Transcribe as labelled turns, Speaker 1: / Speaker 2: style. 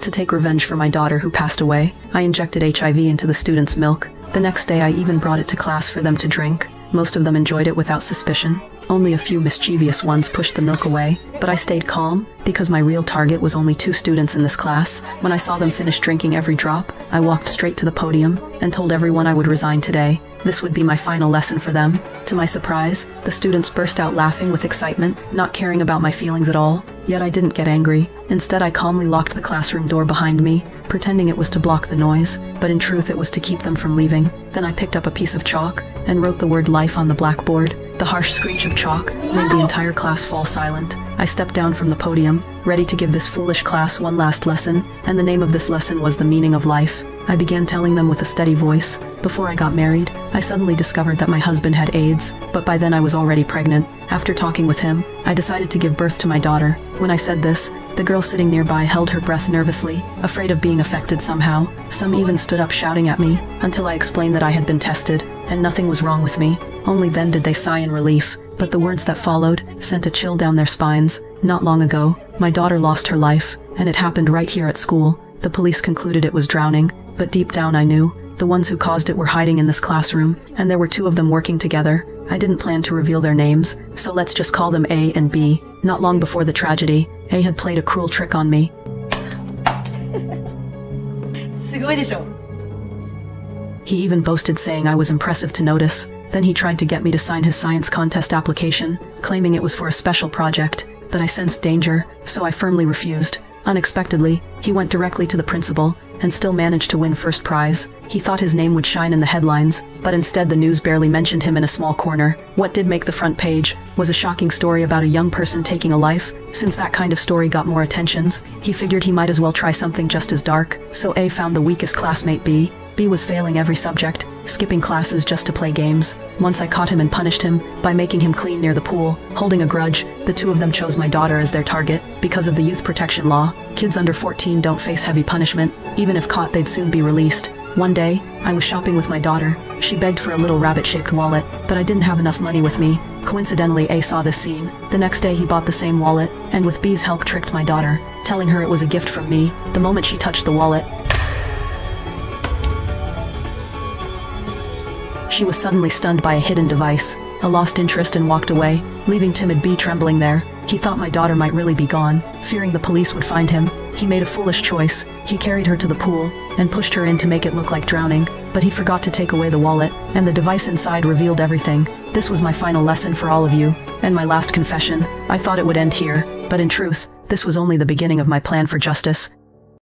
Speaker 1: To take revenge for my daughter who passed away, I injected HIV into the students' milk. The next day I even brought it to class for them to drink. Most of them enjoyed it without suspicion. Only a few mischievous ones pushed the milk away, but I stayed calm, because my real target was only 2 students in this class. When I saw them finish drinking every drop, I walked straight to the podium, and told everyone I would resign today. This would be my final lesson for them. To my surprise, the students burst out laughing with excitement, not caring about my feelings at all. Yet I didn't get angry. Instead I calmly locked the classroom door behind me, pretending it was to block the noise, but in truth it was to keep them from leaving. Then I picked up a piece of chalk, and wrote the word life on the blackboard. The harsh screech of chalk made the entire class fall silent. I stepped down from the podium, ready to give this foolish class one last lesson, and the name of this lesson was the meaning of life. I began telling them with a steady voice. Before I got married, I suddenly discovered that my husband had AIDS, but by then I was already pregnant. After talking with him, I decided to give birth to my daughter. When I said this, the girl sitting nearby held her breath nervously, afraid of being affected somehow. Some even stood up shouting at me, until I explained that I had been tested, and nothing was wrong with me. Only then did they sigh in relief, but the words that followed sent a chill down their spines. Not long ago, my daughter lost her life, and it happened right here at school. The police concluded it was drowning, but deep down I knew the ones who caused it were hiding in this classroom, and there were 2 of them working together. I didn't plan to reveal their names, so let's just call them A and B. Not long before the tragedy, A had played a cruel trick on me.
Speaker 2: すごいでしょ?
Speaker 1: He even boasted saying I was impressive to notice. Then he tried to get me to sign his science contest application, claiming it was for a special project, but I sensed danger, so I firmly refused. Unexpectedly, he went directly to the principal, and still managed to win first prize. He thought his name would shine in the headlines, but instead the news barely mentioned him in a small corner. What did make the front page was a shocking story about a young person taking a life. Since that kind of story got more attentions, he figured he might as well try something just as dark. So A found the weakest classmate B. B was failing every subject, skipping classes just to play games. Once I caught him and punished him by making him clean near the pool. Holding a grudge, the 2 of them chose my daughter as their target. Because of the youth protection law, kids under 14 don't face heavy punishment. Even if caught, they'd soon be released. One day, I was shopping with my daughter. She begged for a little rabbit-shaped wallet, but I didn't have enough money with me. Coincidentally, A saw this scene. The next day he bought the same wallet, and with B's help tricked my daughter, telling her it was a gift from me. The moment she touched the wallet, she was suddenly stunned by a hidden device. I lost interest and walked away, leaving timid B trembling there. He thought my daughter might really be gone. Fearing the police would find him, he made a foolish choice. He carried her to the pool, and pushed her in to make it look like drowning, but he forgot to take away the wallet, and the device inside revealed everything. This was my final lesson for all of you, and my last confession. I thought it would end here, but in truth, this was only the beginning of my plan for justice.